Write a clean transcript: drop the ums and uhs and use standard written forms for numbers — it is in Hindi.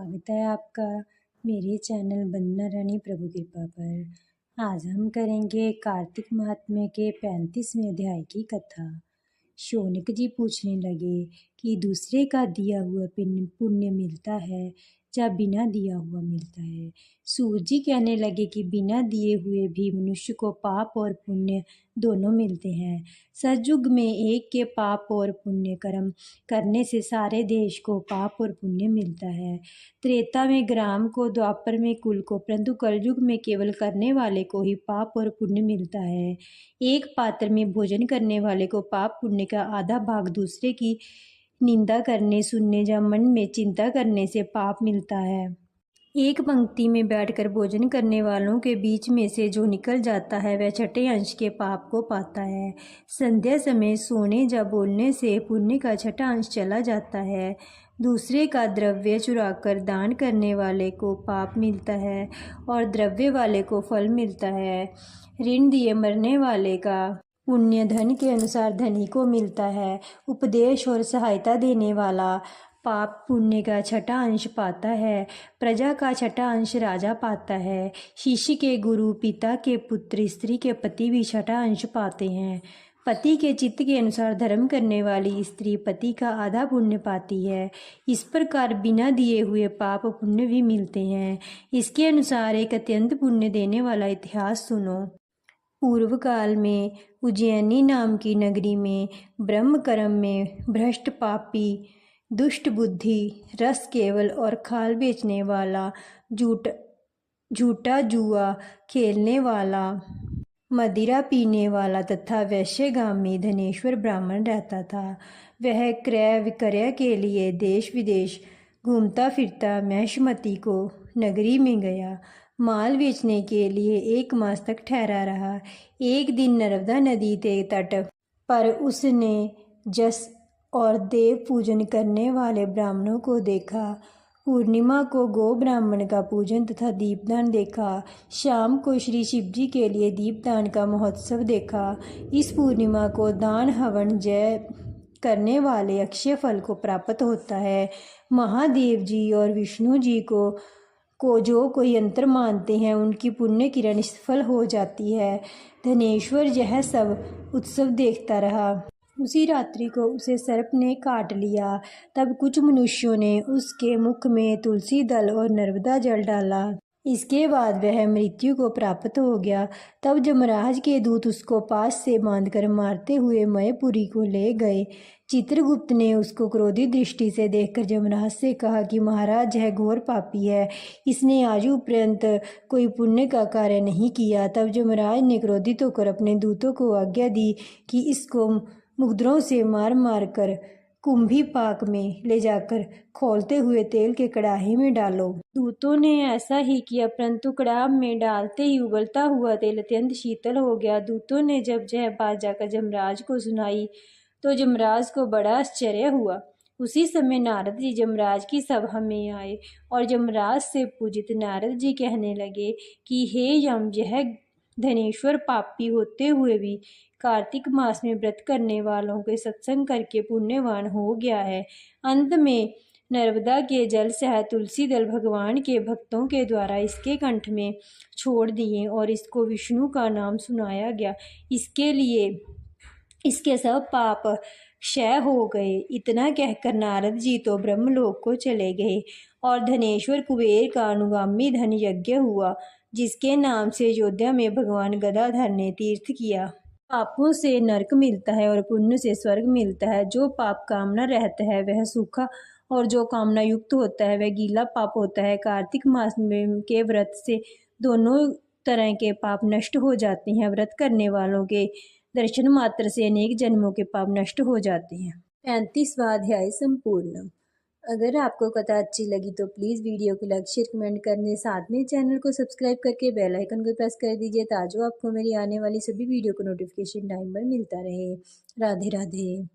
स्वागत है आपका मेरे चैनल वंदना रानी प्रभु कृपा पर। आज हम करेंगे कार्तिक महात्म्य के 35वें अध्याय की कथा। शौनक जी पूछने लगे कि दूसरे का दिया हुआ पुण्य मिलता है या बिना दिया हुआ मिलता है। सूर्य जी कहने लगे कि बिना दिए हुए भी मनुष्य को पाप और पुण्य दोनों मिलते हैं। सतयुग में एक के पाप और पुण्य कर्म करने से सारे देश को पाप और पुण्य मिलता है। त्रेता में ग्राम को, द्वापर में कुल को, परंतु कलयुग में केवल करने वाले को ही पाप और पुण्य मिलता है। एक पात्र में भोजन करने वाले को पाप पुण्य का आधा भाग दूसरे की निंदा करने, सुनने या मन में चिंता करने से पाप मिलता है। एक पंक्ति में बैठकर भोजन करने वालों के बीच में से जो निकल जाता है वह छठे अंश के पाप को पाता है। संध्या समय सोने या बोलने से पुण्य का छठा अंश चला जाता है। दूसरे का द्रव्य चुराकर दान करने वाले को पाप मिलता है और द्रव्य वाले को फल मिलता है। ऋण दिए मरने वाले का पुण्य धन के अनुसार धनी को मिलता है। उपदेश और सहायता देने वाला पाप पुण्य का छठा अंश पाता है। प्रजा का छठा अंश राजा पाता है। शिष्य के गुरु, पिता के पुत्र, स्त्री के पति भी छठा अंश पाते हैं। पति के चित्त के अनुसार धर्म करने वाली स्त्री पति का आधा पुण्य पाती है। इस प्रकार बिना दिए हुए पाप पुण्य भी मिलते हैं। इसके अनुसार एक अत्यंत पुण्य देने वाला इतिहास सुनो। पूर्व काल में उज्जैनी नाम की नगरी में ब्रह्म कर्म में भ्रष्ट पापी, दुष्ट बुद्धि, रस केवल और खाल बेचने वाला, झूठा जुआ खेलने वाला, मदिरा पीने वाला तथा वैश्यगामी धनेश्वर ब्राह्मण रहता था। वह क्रय विक्रय के लिए देश विदेश घूमता फिरता महिष्मती को नगरी में गया। माल बेचने के लिए 1 मास तक ठहरा रहा। एक दिन नर्मदा नदी के तट पर उसने जस और देव पूजन करने वाले ब्राह्मणों को देखा। पूर्णिमा को गो ब्राह्मण का पूजन तथा दीपदान देखा। शाम को श्री शिव जी के लिए दीपदान का महोत्सव देखा। इस पूर्णिमा को दान हवन जय करने वाले अक्षय फल को प्राप्त होता है। महादेव जी और विष्णु जी को जो कोई यंत्र मानते हैं उनकी पुण्य किरण सफल हो जाती है। धनेश्वर यह सब उत्सव देखता रहा। उसी रात्रि को उसे सर्प ने काट लिया। तब कुछ मनुष्यों ने उसके मुख में तुलसी दल और नर्मदा जल डाला। इसके बाद वह मृत्यु को प्राप्त हो गया। तब यमराज के दूत उसको पास से बांधकर मारते हुए मयपुरी को ले गए। चित्रगुप्त ने उसको क्रोधित दृष्टि से देखकर यमराज से कहा कि महाराज यह घोर पापी है, इसने आजू पर्यंत कोई पुण्य का कार्य नहीं किया। तब यमराज ने क्रोधित होकर अपने दूतों को आज्ञा दी कि इसको मुद्रों से मार मार कर कुंभी पाक में ले जाकर खोलते हुए तेल के कड़ाही में डालो। दूतों ने ऐसा ही किया, परंतु कड़ाह में डालते ही उबलता हुआ तेल अत्यंत शीतल हो गया। दूतों ने जब यह बात जाकर यमराज को सुनाई तो यमराज को बड़ा आश्चर्य हुआ। उसी समय नारद जी यमराज की सभा में आए और यमराज से पूजित नारद जी कहने लगे कि हे यम, यह धनेश्वर पापी होते हुए भी कार्तिक मास में व्रत करने वालों के सत्संग करके पुण्यवान हो गया है। अंत में नर्मदा के जल सह तुलसी दल भगवान के भक्तों के द्वारा इसके कंठ में छोड़ दिए और इसको विष्णु का नाम सुनाया गया। इसके लिए इसके सब पाप क्षय हो गए। इतना कहकर नारद जी तो ब्रह्मलोक को चले गए और धनेश्वर कुबेर का अनुगामी धन यज्ञ हुआ, जिसके नाम से अयोध्या में भगवान गदाधर ने तीर्थ किया। पापों से नरक मिलता है और पुण्य से स्वर्ग मिलता है। जो पाप कामना रहता है वह सूखा और जो कामना युक्त होता है वह गीला पाप होता है। कार्तिक मास में के व्रत से दोनों तरह के पाप नष्ट हो जाते हैं। व्रत करने वालों के दर्शन मात्र से अनेक जन्मों के पाप नष्ट हो जाते हैं। 35वां अध्याय संपूर्ण। अगर आपको कथा अच्छी लगी तो प्लीज़ वीडियो को लाइक शेयर कमेंट करने, साथ में चैनल को सब्सक्राइब करके बेल आइकन को प्रेस कर दीजिए ताकि आपको मेरी आने वाली सभी वीडियो को नोटिफिकेशन टाइम पर मिलता रहे। राधे राधे।